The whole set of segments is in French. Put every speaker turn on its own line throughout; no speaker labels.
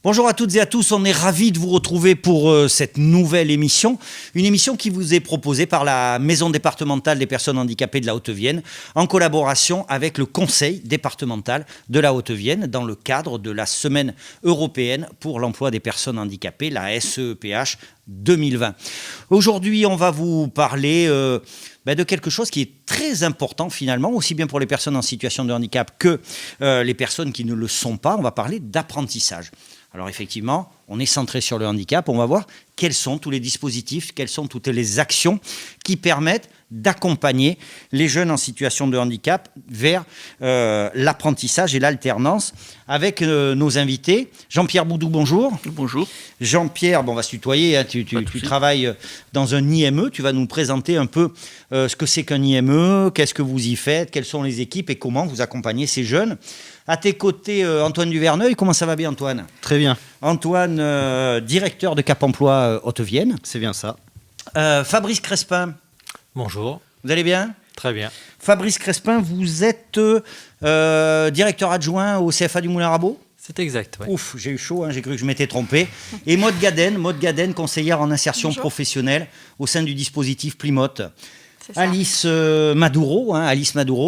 Bonjour à toutes et à tous, on est ravis de vous retrouver pour cette nouvelle émission. Une émission qui vous est proposée par la Maison départementale des personnes handicapées de la Haute-Vienne en collaboration avec le Conseil départemental de la Haute-Vienne dans le cadre de la Semaine européenne pour l'emploi des personnes handicapées, la SEPH 2020. Aujourd'hui, on va vous parler de quelque chose qui est très important finalement, aussi bien pour les personnes en situation de handicap que les personnes qui ne le sont pas. On va parler d'apprentissage. Alors effectivement, on est centré sur le handicap. On va voir quels sont tous les dispositifs, quelles sont toutes les actions qui permettent d'accompagner les jeunes en situation de handicap vers l'apprentissage et l'alternance avec nos invités. Jean-Pierre Boudou, bonjour.
Bonjour.
Jean-Pierre, on va se tutoyer, hein, tu travailles dans un IME, tu vas nous présenter un peu ce que c'est qu'un IME, qu'est-ce que vous y faites, quelles sont les équipes et comment vous accompagnez ces jeunes. À tes côtés, Antoine Duverneuil, comment ça va bien Antoine ?
Très bien.
Antoine, directeur de Cap Emploi Haute-Vienne.
C'est bien ça.
Fabrice Crespin.
Bonjour.
Vous allez bien ?
Très bien.
Fabrice Crespin, vous êtes directeur adjoint au CFA du Moulin-Rabot ?
C'est exact, oui.
Ouf, j'ai eu chaud, hein, j'ai cru que je m'étais trompé. Et Maud Gaden, conseillère en insertion professionnelle au sein du dispositif Plimoth. Alice Madoureau,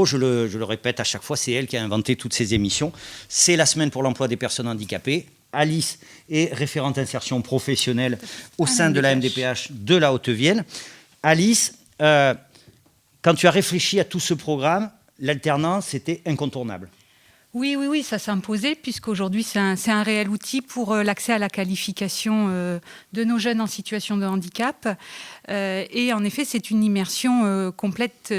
je le répète à chaque fois, c'est elle qui a inventé toutes ces émissions. C'est la semaine pour l'emploi des personnes handicapées. Alice est référente insertion professionnelle au sein de la MDPH de la Haute-Vienne. Alice, quand tu as réfléchi à tout ce programme, l'alternance, c'était incontournable.
Oui, ça s'est imposé puisqu'aujourd'hui, c'est un réel outil pour l'accès à la qualification de nos jeunes en situation de handicap. Et en effet, c'est une immersion complète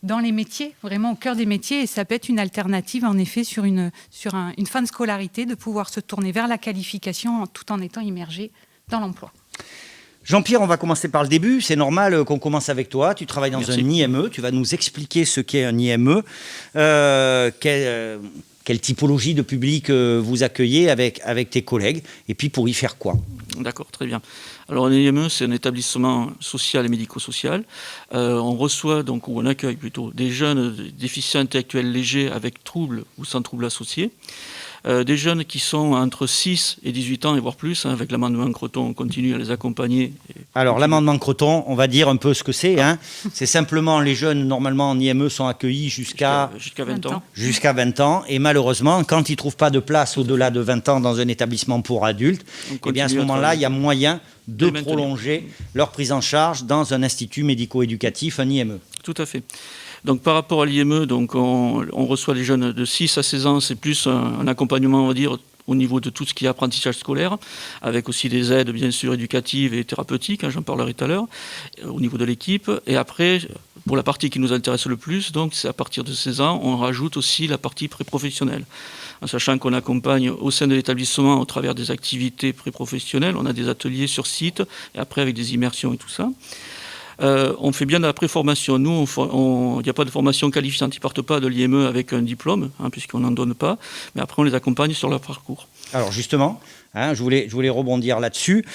dans les métiers, vraiment au cœur des métiers. Et ça peut être une alternative, en effet, sur une fin de scolarité, de pouvoir se tourner vers la qualification tout en étant immergé dans l'emploi.
Jean-Pierre, on va commencer par le début. C'est normal qu'on commence avec toi. Tu travailles dans un IME. Tu vas nous expliquer ce qu'est un IME. Quelle typologie de public vous accueillez avec tes collègues. Et puis pour y faire quoi ?
D'accord, très bien. Alors un IME, c'est un établissement social et médico-social. On reçoit, ou on accueille plutôt, des jeunes déficients intellectuels légers avec troubles ou sans troubles associés. Des jeunes qui sont entre 6 et 18 ans et voire plus, avec l'amendement Creton, on continue à les accompagner.
Alors l'amendement Creton, on va dire un peu ce que c'est. C'est simplement les jeunes, normalement en IME, sont accueillis jusqu'à
20 ans.
Jusqu'à 20 ans. Et malheureusement, quand ils ne trouvent pas de place au-delà de 20 ans dans un établissement pour adultes, à ce moment-là, il y a moyen de prolonger leur prise en charge dans un institut médico-éducatif, un IME.
Tout à fait. Donc par rapport à l'IME, on reçoit les jeunes de 6 à 16 ans, c'est plus un accompagnement, on va dire, au niveau de tout ce qui est apprentissage scolaire, avec aussi des aides, bien sûr, éducatives et thérapeutiques, j'en parlerai tout à l'heure, au niveau de l'équipe. Et après, pour la partie qui nous intéresse le plus, donc c'est à partir de 16 ans, on rajoute aussi la partie pré-professionnelle. En sachant qu'on accompagne au sein de l'établissement au travers des activités pré-professionnelles, on a des ateliers sur site, et après avec des immersions et tout ça. On fait bien de la préformation. Nous, il n'y a pas de formation qualifiante. Ils ne partent pas de l'IME avec un diplôme, puisqu'on n'en donne pas. Mais après, on les accompagne sur leur parcours.
Alors justement, je voulais rebondir là-dessus.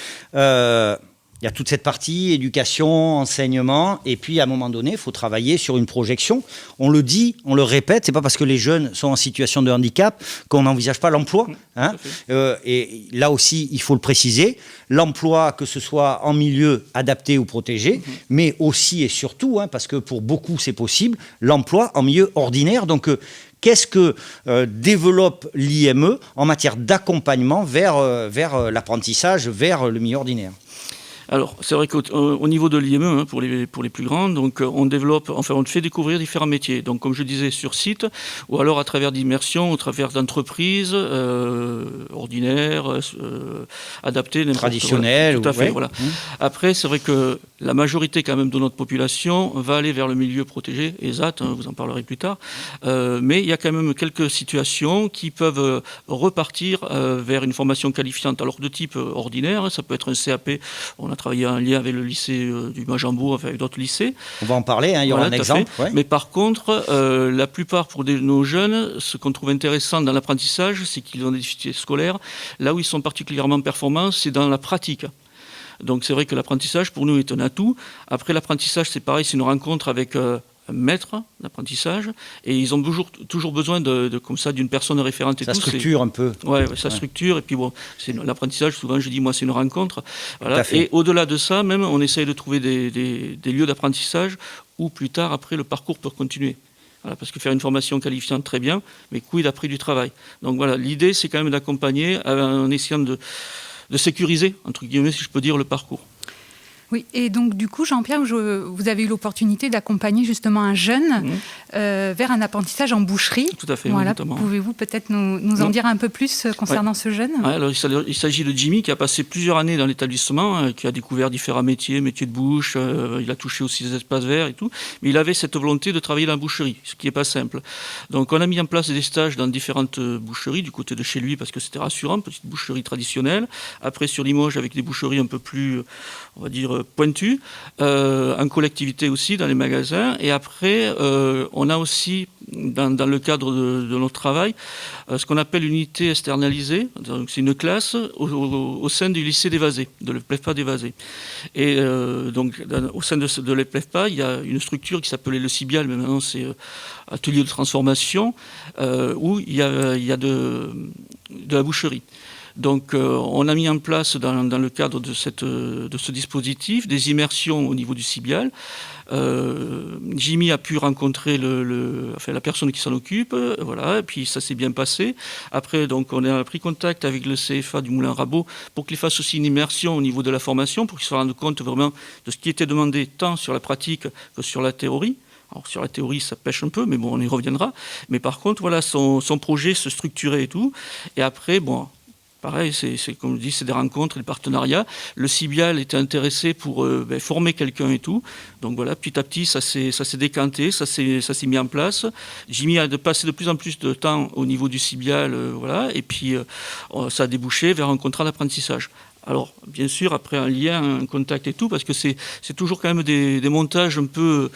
Il y a toute cette partie éducation, enseignement, et puis à un moment donné, il faut travailler sur une projection. On le dit, on le répète, c'est pas parce que les jeunes sont en situation de handicap qu'on n'envisage pas l'emploi. Et là aussi, il faut le préciser, l'emploi, que ce soit en milieu adapté ou protégé, mais aussi et surtout, parce que pour beaucoup c'est possible, l'emploi en milieu ordinaire. Donc qu'est-ce que développe l'IME en matière d'accompagnement vers l'apprentissage, vers le milieu ordinaire ?
Alors, c'est vrai qu'au niveau de l'IME, pour les plus grands, on fait découvrir différents métiers. Donc, comme je disais, sur site, ou alors à travers d'immersions, au travers d'entreprises ordinaires, adaptées.
Traditionnelles.
Tout à fait, voilà. Après, c'est vrai que la majorité quand même de notre population va aller vers le milieu protégé, ESAT, vous en parlerez plus tard. Mais il y a quand même quelques situations qui peuvent repartir vers une formation qualifiante. Alors, de type ordinaire, ça peut être un CAP. On a travaillé en lien avec le lycée du Majambourg, avec d'autres lycées.
On va en parler, il y aura un exemple.
Ouais. Mais par contre, la plupart pour nos jeunes, ce qu'on trouve intéressant dans l'apprentissage, c'est qu'ils ont des difficultés scolaires. Là où ils sont particulièrement performants, c'est dans la pratique. Donc c'est vrai que l'apprentissage, pour nous, est un atout. Après, l'apprentissage, c'est pareil, c'est une rencontre avec maître d'apprentissage, et ils ont toujours besoin comme ça d'une personne référente.
Ça structure un peu.
Ouais, ça structure, et puis bon, l'apprentissage, souvent je dis, moi, c'est une rencontre. Voilà. Et au-delà de ça, même, on essaye de trouver des lieux d'apprentissage où plus tard, après, le parcours peut continuer. Voilà, parce que faire une formation qualifiante, très bien, mais quid après du travail. Donc voilà, l'idée, c'est quand même d'accompagner en essayant de sécuriser, entre guillemets, si je peux dire, le parcours.
Oui, et donc du coup, Jean-Pierre, vous avez eu l'opportunité d'accompagner justement un jeune vers un apprentissage en boucherie.
Tout à fait,
voilà.
notamment.
Pouvez-vous peut-être nous en dire un peu plus concernant ce jeune ?
Alors, il s'agit de Jimmy qui a passé plusieurs années dans l'établissement, qui a découvert différents métiers de bouche, il a touché aussi des espaces verts et tout, mais il avait cette volonté de travailler dans la boucherie, ce qui n'est pas simple. Donc on a mis en place des stages dans différentes boucheries du côté de chez lui parce que c'était rassurant, petite boucherie traditionnelle. Après sur Limoges avec des boucheries un peu plus, on va dire, pointues, en collectivité aussi dans les magasins. Et après, on a aussi, dans le cadre de notre travail, ce qu'on appelle une unité externalisée. Donc, c'est une classe au sein du lycée d'Évasé, de l'EPLEFPA d'Évasé. Et donc, au sein de l'EPLEFPA, il y a une structure qui s'appelait le CIBIAL, mais maintenant c'est atelier de transformation, où il y a de la boucherie. Donc on a mis en place dans le cadre de ce dispositif des immersions au niveau du CIBIAL. Jimmy a pu rencontrer la personne qui s'en occupe, voilà, et puis ça s'est bien passé. Après, donc, on a pris contact avec le CFA du Moulin Rabot pour qu'il fasse aussi une immersion au niveau de la formation, pour qu'il se rende compte vraiment de ce qui était demandé tant sur la pratique que sur la théorie. Alors sur la théorie, ça pêche un peu, mais bon, on y reviendra. Mais par contre, voilà, son projet se structurait et tout. Et après, bon... Pareil, c'est comme je dis, c'est des rencontres, des partenariats. Le CIBIAL était intéressé pour former quelqu'un et tout. Donc voilà, petit à petit, ça s'est décanté, ça s'est mis en place. Jimmy a passé de plus en plus de temps au niveau du CIBIAL, voilà, et puis ça a débouché vers un contrat d'apprentissage. Alors, bien sûr, après un lien, un contact et tout, parce que c'est toujours quand même des montages un peu...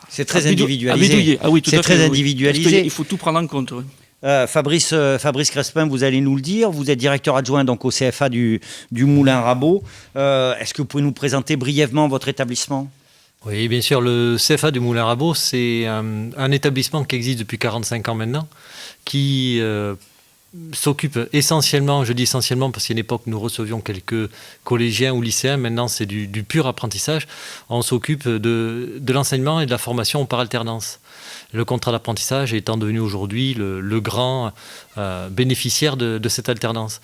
C'est très individualisé.
Ah oui, tout à fait.
C'est très individualisé.
Il faut tout prendre en compte, oui.
Fabrice Crespin, vous allez nous le dire, vous êtes directeur adjoint donc, au CFA du Moulin Rabot. Est-ce que vous pouvez nous présenter brièvement votre établissement ?
Oui, bien sûr, le CFA du Moulin Rabot, c'est un établissement qui existe depuis 45 ans maintenant, qui s'occupe essentiellement, je dis essentiellement parce qu'à une époque nous recevions quelques collégiens ou lycéens, maintenant c'est du pur apprentissage. On s'occupe de l'enseignement et de la formation par alternance. Le contrat d'apprentissage étant devenu aujourd'hui le grand bénéficiaire de cette alternance.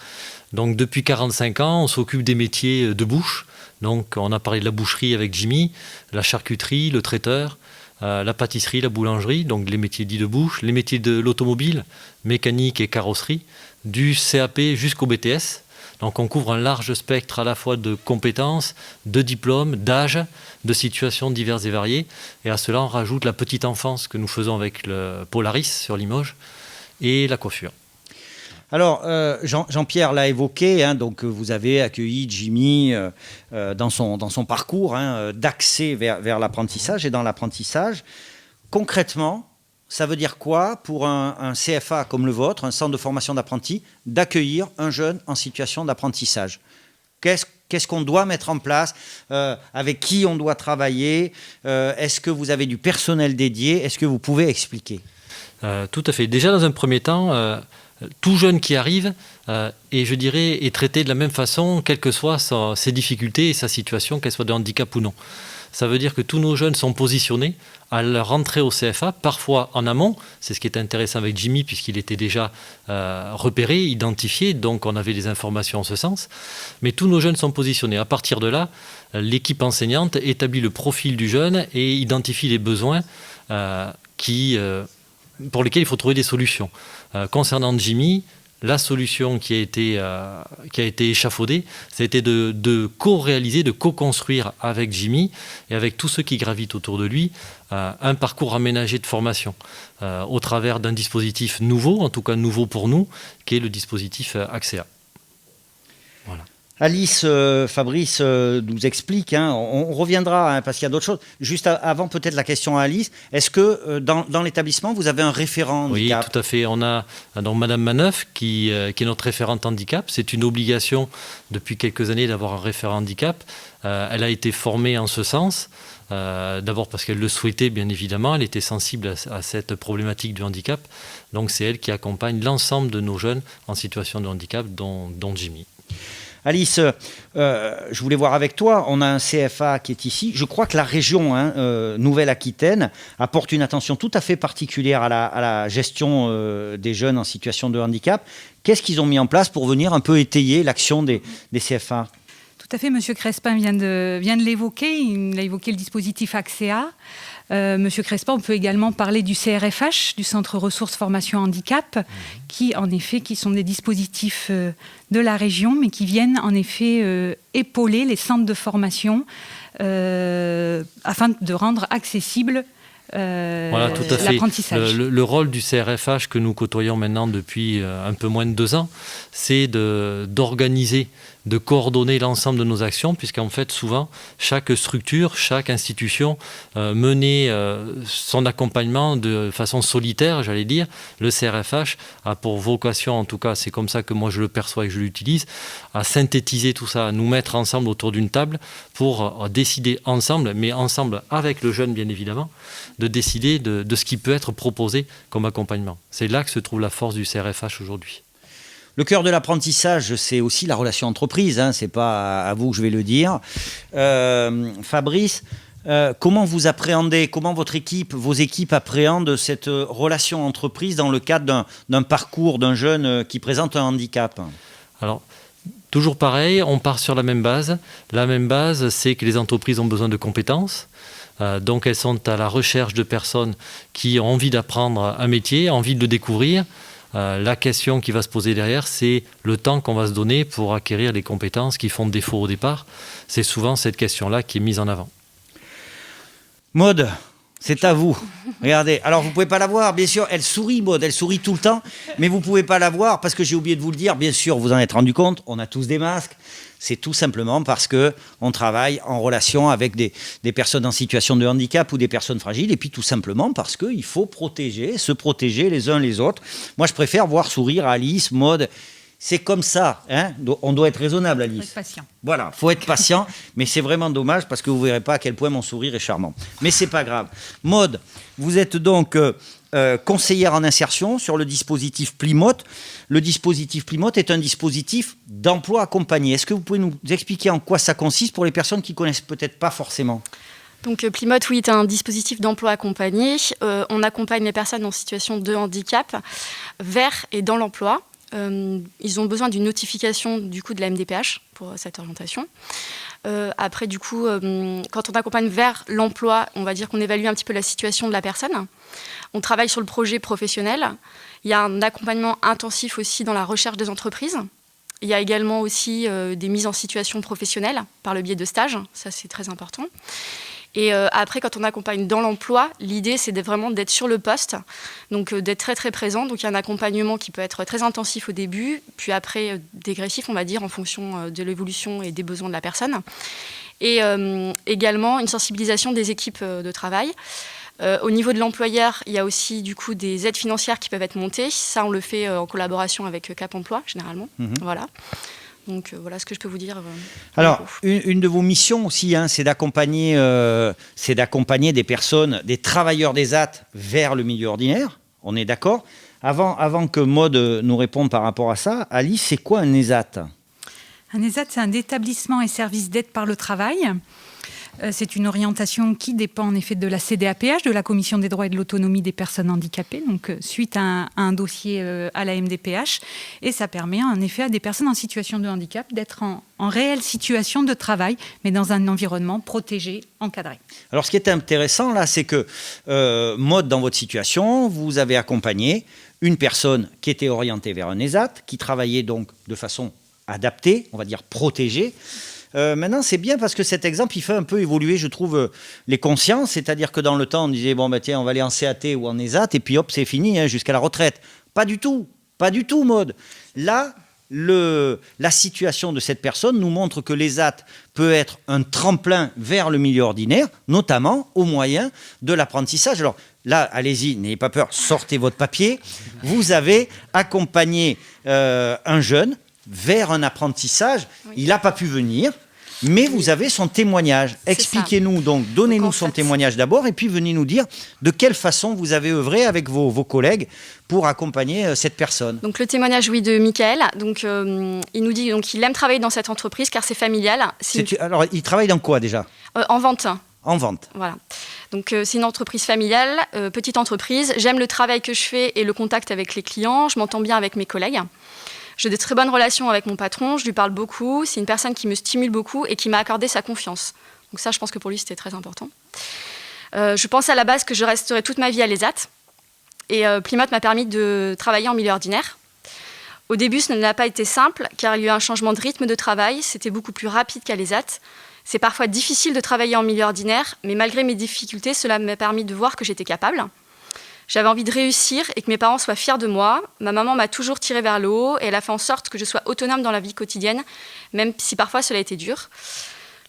Donc depuis 45 ans, on s'occupe des métiers de bouche. Donc on a parlé de la boucherie avec Jimmy, la charcuterie, le traiteur, la pâtisserie, la boulangerie, donc les métiers dits de bouche, les métiers de l'automobile, mécanique et carrosserie, du CAP jusqu'au BTS. Donc on couvre un large spectre à la fois de compétences, de diplômes, d'âge, de situations diverses et variées. Et à cela, on rajoute la petite enfance que nous faisons avec le Polaris sur Limoges et la coiffure.
Alors, Jean-Pierre l'a évoqué, hein, donc vous avez accueilli Jimmy dans son parcours d'accès vers l'apprentissage. Et dans l'apprentissage, concrètement, ça veut dire quoi pour un CFA comme le vôtre, un centre de formation d'apprentis, d'accueillir un jeune en situation d'apprentissage ? Qu'est-ce qu'on doit mettre en place ? Avec qui on doit travailler ? Est-ce que vous avez du personnel dédié ? Est-ce que vous pouvez expliquer ?
Tout à fait. Déjà, dans un premier temps, tout jeune qui arrive est traité de la même façon, quelles que soient ses difficultés et sa situation, qu'elle soit de handicap ou non. Ça veut dire que tous nos jeunes sont positionnés à leur entrée au CFA, parfois en amont. C'est ce qui est intéressant avec Jimmy, puisqu'il était déjà repéré, identifié, donc on avait des informations en ce sens. Mais tous nos jeunes sont positionnés. À partir de là, l'équipe enseignante établit le profil du jeune et identifie les besoins pour lesquels il faut trouver des solutions. Concernant Jimmy, la solution qui a été échafaudée, ça a été de co-réaliser, de co-construire avec Jimmy et avec tous ceux qui gravitent autour de lui un parcours aménagé de formation au travers d'un dispositif nouveau, en tout cas nouveau pour nous, qui est le dispositif Axéa. Voilà.
Alice, Fabrice nous explique, on reviendra parce qu'il y a d'autres choses. Juste avant peut-être la question à Alice, est-ce que dans l'établissement vous avez un référent handicap ?
Oui, tout à fait. On a donc Madame Maneuf qui est notre référente handicap. C'est une obligation depuis quelques années d'avoir un référent handicap. Elle a été formée en ce sens. D'abord parce qu'elle le souhaitait, bien évidemment. Elle était sensible à cette problématique du handicap. Donc c'est elle qui accompagne l'ensemble de nos jeunes en situation de handicap, dont Jimmy.
Alice, je voulais voir avec toi, on a un CFA qui est ici. Je crois que la région Nouvelle-Aquitaine apporte une attention tout à fait particulière à la gestion des jeunes en situation de handicap. Qu'est-ce qu'ils ont mis en place pour venir un peu étayer l'action des CFA ?
Tout à fait, M. Crespin vient de l'évoquer. Il a évoqué le dispositif AXEA. Monsieur Crespin, on peut également parler du CRFH, du Centre Ressources Formation Handicap, qui sont des dispositifs de la région, mais qui viennent en effet épauler les centres de formation afin de rendre accessible
voilà, tout à fait.
L'apprentissage.
Le rôle du CRFH que nous côtoyons maintenant depuis un peu moins de 2 ans, c'est d'organiser, de coordonner l'ensemble de nos actions, puisqu'en fait, souvent, chaque structure, chaque institution menait son accompagnement de façon solitaire, j'allais dire. Le CRFH a pour vocation, en tout cas, c'est comme ça que moi je le perçois et que je l'utilise, à synthétiser tout ça, à nous mettre ensemble autour d'une table pour décider ensemble, mais ensemble avec le jeune, bien évidemment, de décider de ce qui peut être proposé comme accompagnement. C'est là que se trouve la force du CRFH aujourd'hui.
Le cœur de l'apprentissage, c'est aussi la relation entreprise, c'est pas à vous que je vais le dire. Fabrice, comment vous appréhendez, comment vos équipes appréhendent cette relation entreprise dans le cadre d'un parcours d'un jeune qui présente un handicap ?
Alors, toujours pareil, on part sur la même base. La même base, c'est que les entreprises ont besoin de compétences. Donc elles sont à la recherche de personnes qui ont envie d'apprendre un métier, envie de le découvrir. La question qui va se poser derrière, c'est le temps qu'on va se donner pour acquérir les compétences qui font défaut au départ. C'est souvent cette question-là qui est mise en avant.
Maude, c'est à vous. Regardez, alors vous ne pouvez pas la voir, bien sûr, elle sourit, Maude, elle sourit tout le temps, mais vous ne pouvez pas la voir parce que j'ai oublié de vous le dire, bien sûr, vous en êtes rendu compte, on a tous des masques. C'est tout simplement parce qu'on travaille en relation avec des personnes en situation de handicap ou des personnes fragiles, et puis tout simplement parce qu'il faut se protéger les uns les autres. Moi, je préfère voir sourire Alice, Maude. C'est comme ça, on doit être raisonnable, Alice.
Il faut être patient.
Voilà, il faut être patient, mais c'est vraiment dommage parce que vous ne verrez pas à quel point mon sourire est charmant. Mais c'est pas grave. Maude, vous êtes donc conseillère en insertion sur le dispositif Plimoth. Le dispositif Plimoth est un dispositif d'emploi accompagné. Est-ce que vous pouvez nous expliquer en quoi ça consiste pour les personnes qui ne connaissent peut-être pas forcément ?
Donc Plimoth, oui, est un dispositif d'emploi accompagné. On accompagne les personnes en situation de handicap vers et dans l'emploi. Ils ont besoin d'une notification du coup de la MDPH pour cette orientation. Après, du coup, quand on accompagne vers l'emploi, on va dire qu'on évalue un petit peu la situation de la personne. On travaille sur le projet professionnel. Il y a un accompagnement intensif aussi dans la recherche des entreprises. Il y a également aussi des mises en situation professionnelle par le biais de stages. Ça, c'est très important. Et après, quand on accompagne dans l'emploi, l'idée, c'est vraiment d'être sur le poste, donc d'être très, très présent. Donc, il y a un accompagnement qui peut être très intensif au début, puis après, dégressif, on va dire, en fonction de l'évolution et des besoins de la personne. Et également, une sensibilisation des équipes de travail. Au niveau de l'employeur, il y a aussi, du coup, des aides financières qui peuvent être montées. Ça, on le fait en collaboration avec Cap Emploi, généralement. Voilà. Donc voilà ce que je peux vous dire.
Alors, une de vos missions aussi, c'est d'accompagner des personnes, des travailleurs des AT vers le milieu ordinaire. On est d'accord ? Avant que Maude nous réponde par rapport à ça, Alice, c'est quoi un ESAT ?
Un ESAT, c'est un établissement et service d'aide par le travail. C'est une orientation qui dépend en effet de la CDAPH, de la Commission des droits et de l'autonomie des personnes handicapées, donc suite à un dossier à la MDPH. Et ça permet en effet à des personnes en situation de handicap d'être en réelle situation de travail, mais dans un environnement protégé, encadré.
Alors ce qui est intéressant là, c'est que Maude, dans votre situation, vous avez accompagné une personne qui était orientée vers un ESAT, qui travaillait donc de façon adaptée, on va dire protégée. Maintenant, c'est bien parce que cet exemple, il fait un peu évoluer, je trouve, les consciences. C'est-à-dire que dans le temps, on disait, tiens, on va aller en CAT ou en ESAT, et puis hop, c'est fini, jusqu'à la retraite. Pas du tout, Maude. Là, la situation de cette personne nous montre que l'ESAT peut être un tremplin vers le milieu ordinaire, notamment au moyen de l'apprentissage. Alors là, allez-y, n'ayez pas peur, sortez votre papier. Vous avez accompagné un jeune vers un apprentissage. Oui. Il n'a pas pu venir, mais vous avez son témoignage. Expliquez-nous donc, donnez-nous son témoignage d'abord, et puis venez nous dire de quelle façon vous avez œuvré avec vos collègues pour accompagner cette personne.
Donc le témoignage, oui, de Michael. Donc il nous dit qu'il aime travailler dans cette entreprise car c'est familial.
Alors il travaille dans quoi déjà ?
En vente.
En vente.
Voilà. Donc c'est une entreprise familiale, petite entreprise. J'aime le travail que je fais et le contact avec les clients. Je m'entends bien avec mes collègues. J'ai de très bonnes relations avec mon patron, je lui parle beaucoup, c'est une personne qui me stimule beaucoup et qui m'a accordé sa confiance. Donc ça, je pense que pour lui, c'était très important. Je pense à la base que je resterai toute ma vie à l'ESAT. Et Plymouth m'a permis de travailler en milieu ordinaire. Au début, ce n'a pas été simple, car il y a eu un changement de rythme de travail. C'était beaucoup plus rapide qu'à l'ESAT. C'est parfois difficile de travailler en milieu ordinaire, mais malgré mes difficultés, cela m'a permis de voir que j'étais capable. J'avais envie de réussir et que mes parents soient fiers de moi. Ma maman m'a toujours tirée vers le haut et elle a fait en sorte que je sois autonome dans la vie quotidienne, même si parfois cela a été dur.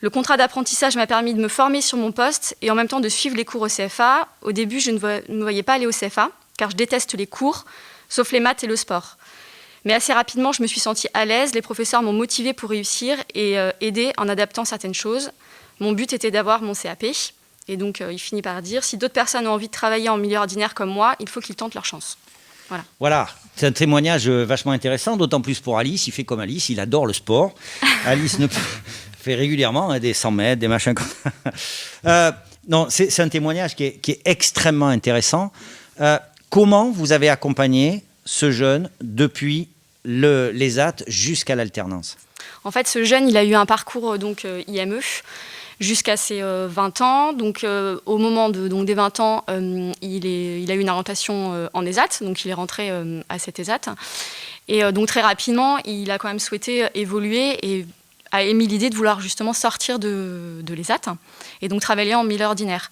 Le contrat d'apprentissage m'a permis de me former sur mon poste et en même temps de suivre les cours au CFA. Au début, je ne me voyais pas aller au CFA, car je déteste les cours, sauf les maths et le sport. Mais assez rapidement, je me suis sentie à l'aise. Les professeurs m'ont motivée pour réussir et aider en adaptant certaines choses. Mon but était d'avoir mon CAP. Et donc, il finit par dire, si d'autres personnes ont envie de travailler en milieu ordinaire comme moi, il faut qu'ils tentent leur chance.
Voilà, c'est un témoignage vachement intéressant, d'autant plus pour Alice. Il fait comme Alice, il adore le sport. Alice fait régulièrement des 100 mètres, des machins comme ça. Non, c'est un témoignage qui est extrêmement intéressant. Comment vous avez accompagné ce jeune depuis l'ESAT jusqu'à l'alternance ?
En fait, ce jeune, il a eu un parcours IME. Jusqu'à ses 20 ans. Donc, au moment des 20 ans, il a eu une orientation en ESAT, donc il est rentré à cette ESAT. Et donc, très rapidement, il a quand même souhaité évoluer et a émis l'idée de vouloir justement sortir de l'ESAT et donc travailler en milieu ordinaire.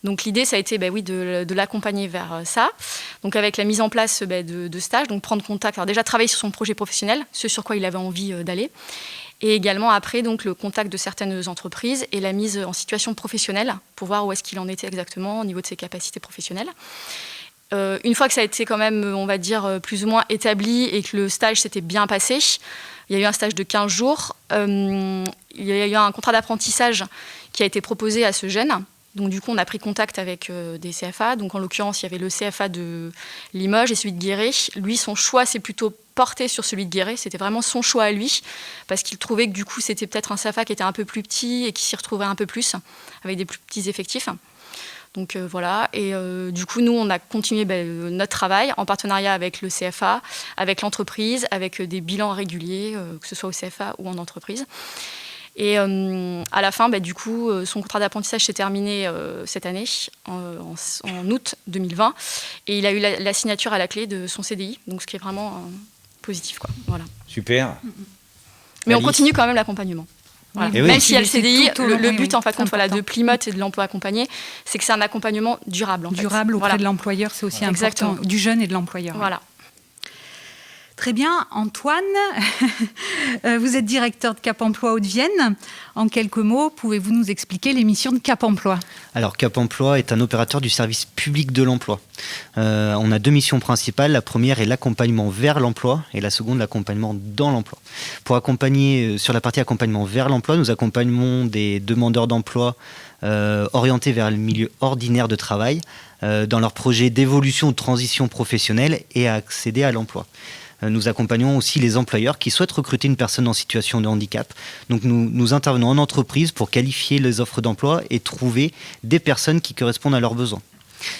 Donc, l'idée, ça a été de l'accompagner vers ça. Donc, avec la mise en place de stages, donc prendre contact, alors déjà travailler sur son projet professionnel, ce sur quoi il avait envie d'aller. Et également après donc, le contact de certaines entreprises et la mise en situation professionnelle pour voir où est-ce qu'il en était exactement au niveau de ses capacités professionnelles. Une fois que ça a été quand même, on va dire, plus ou moins établi et que le stage s'était bien passé, il y a eu un stage de 15 jours, il y a eu un contrat d'apprentissage qui a été proposé à ce jeune. Donc du coup, on a pris contact avec des CFA. Donc en l'occurrence, il y avait le CFA de Limoges et celui de Guéret. Lui, son choix s'est plutôt porté sur celui de Guéret. C'était vraiment son choix à lui, parce qu'il trouvait que du coup, c'était peut-être un CFA qui était un peu plus petit et qui s'y retrouvait un peu plus, avec des plus petits effectifs. Donc voilà. Et du coup, nous, on a continué notre travail en partenariat avec le CFA, avec l'entreprise, avec des bilans réguliers, que ce soit au CFA ou en entreprise. Et à la fin, du coup, son contrat d'apprentissage s'est terminé cette année, en août 2020. Et il a eu la signature à la clé de son CDI, donc ce qui est vraiment positif, quoi. Voilà.
Super.
Mais Alice, on continue quand même l'accompagnement. Voilà. Même s'il y a le CDI, le but en fait, de Plymouth et de l'emploi accompagné, c'est que c'est un accompagnement durable.
Durable auprès de l'employeur, c'est aussi important, du jeune et de l'employeur.
Voilà.
Très bien. Antoine, vous êtes directeur de Cap Emploi Hauts-de-Vienne. En quelques mots, pouvez-vous nous expliquer les missions de Cap Emploi ?
Alors, Cap Emploi est un opérateur du service public de l'emploi. On a deux missions principales. La première est l'accompagnement vers l'emploi et la seconde, l'accompagnement dans l'emploi. Pour accompagner, sur la partie accompagnement vers l'emploi, nous accompagnons des demandeurs d'emploi orientés vers le milieu ordinaire de travail dans leur projet d'évolution ou de transition professionnelle et à accéder à l'emploi. Nous accompagnons aussi les employeurs qui souhaitent recruter une personne en situation de handicap. Donc nous intervenons en entreprise pour qualifier les offres d'emploi et trouver des personnes qui correspondent à leurs besoins.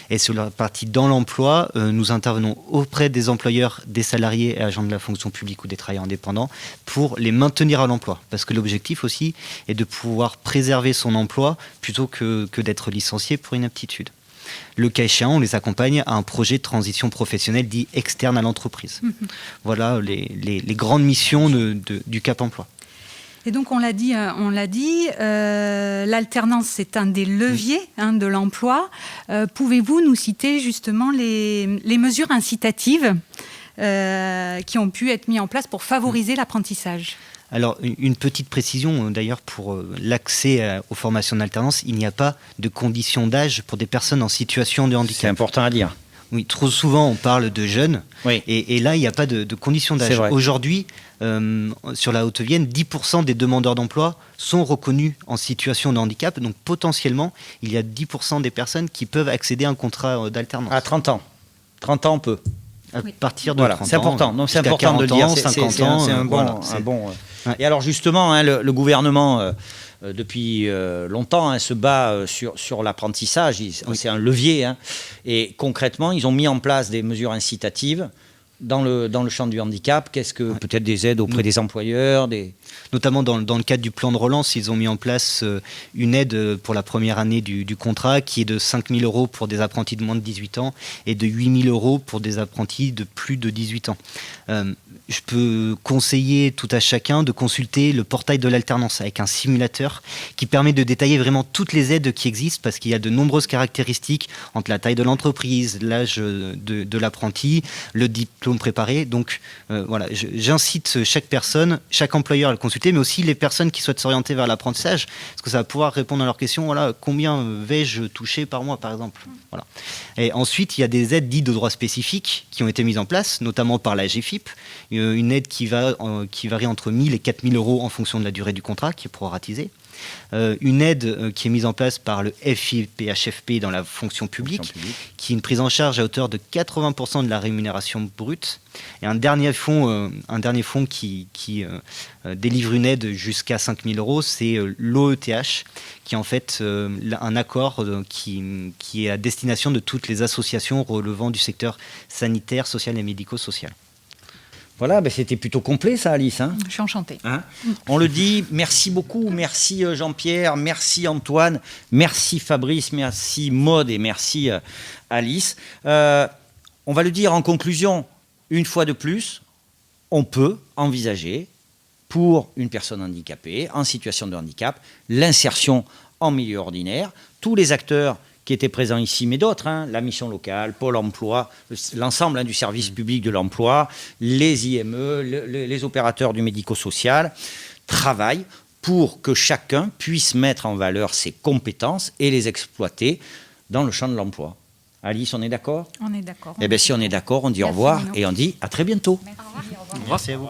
Et sur la partie dans l'emploi, nous intervenons auprès des employeurs, des salariés et agents de la fonction publique ou des travailleurs indépendants pour les maintenir à l'emploi. Parce que l'objectif aussi est de pouvoir préserver son emploi plutôt que d'être licencié pour inaptitude. Le cas échéant, on les accompagne à un projet de transition professionnelle dit externe à l'entreprise. Voilà les grandes missions du Cap Emploi.
Et donc on l'a dit, l'alternance c'est un des leviers de l'emploi. Pouvez-vous nous citer justement les mesures incitatives qui ont pu être mis en place pour favoriser l'apprentissage.
Alors, une petite précision, d'ailleurs, pour l'accès aux formations d'alternance, il n'y a pas de condition d'âge pour des personnes en situation de handicap.
C'est important à dire.
Oui, trop souvent, on parle de jeunes,
Oui.
et là, il n'y a pas de condition
C'est
d'âge.
vrai.
Aujourd'hui, sur la Haute-Vienne, 10% des demandeurs d'emploi sont reconnus en situation de handicap, donc potentiellement, il y a 10% des personnes qui peuvent accéder à un contrat d'alternance.
À 30 ans. 30 ans, on peut.
À partir de
Voilà,
30
c'est important.
ans,
Donc c'est
jusqu'à
important de le
40
dire.
ans, 50 ans,
C'est un bon.
voilà,
Un bon
Ouais.
Et alors justement, hein, le gouvernement, depuis longtemps, hein, se bat sur l'apprentissage. C'est un levier. Hein. Et concrètement, ils ont mis en place des mesures incitatives dans le champ du handicap. Qu'est-ce que peut-être des aides auprès des employeurs,
Notamment dans le cadre du plan de relance, ils ont mis en place une aide pour la première année du contrat qui est de 5 000 € pour des apprentis de moins de 18 ans et de 8 000 € pour des apprentis de plus de 18 ans. Je peux conseiller tout à chacun de consulter le portail de l'alternance avec un simulateur qui permet de détailler vraiment toutes les aides qui existent parce qu'il y a de nombreuses caractéristiques entre la taille de l'entreprise, l'âge de l'apprenti, le diplôme préparé. Donc voilà, j'incite chaque personne, chaque employeur à le consulter, mais aussi les personnes qui souhaitent s'orienter vers l'apprentissage, parce que ça va pouvoir répondre à leurs questions. Voilà, combien vais-je toucher par mois, par exemple. Voilà. Et ensuite, il y a des aides dites de droit spécifique qui ont été mises en place, notamment par la GFIP, une aide qui varie entre 1 000 et 4 000 € en fonction de la durée du contrat, qui est proratisée. Une aide qui est mise en place par le FIPHFP dans la fonction publique, qui est une prise en charge à hauteur de 80% de la rémunération brute. Et un dernier fonds qui délivre une aide jusqu'à 5 000 €, c'est l'OETH, qui est en fait un accord qui est à destination de toutes les associations relevant du secteur sanitaire, social et médico-social.
Voilà, ben c'était plutôt complet ça, Alice. Hein,
Je suis enchantée.
hein, on le dit, merci beaucoup, merci Jean-Pierre, merci Antoine, merci Fabrice, merci Maude et merci Alice. On va le dire en conclusion, une fois de plus, on peut envisager pour une personne handicapée, en situation de handicap, l'insertion en milieu ordinaire. Tous les acteurs qui étaient présents ici, mais d'autres, hein, la mission locale, Pôle emploi, l'ensemble hein, du service public de l'emploi, les IME, les opérateurs du médico-social, travaillent pour que chacun puisse mettre en valeur ses compétences et les exploiter dans le champ de l'emploi. Alice, on est d'accord ?
On est d'accord.
Eh bien, si on est d'accord, on dit au revoir et on dit à très bientôt.
Merci. Au revoir.
Merci à vous.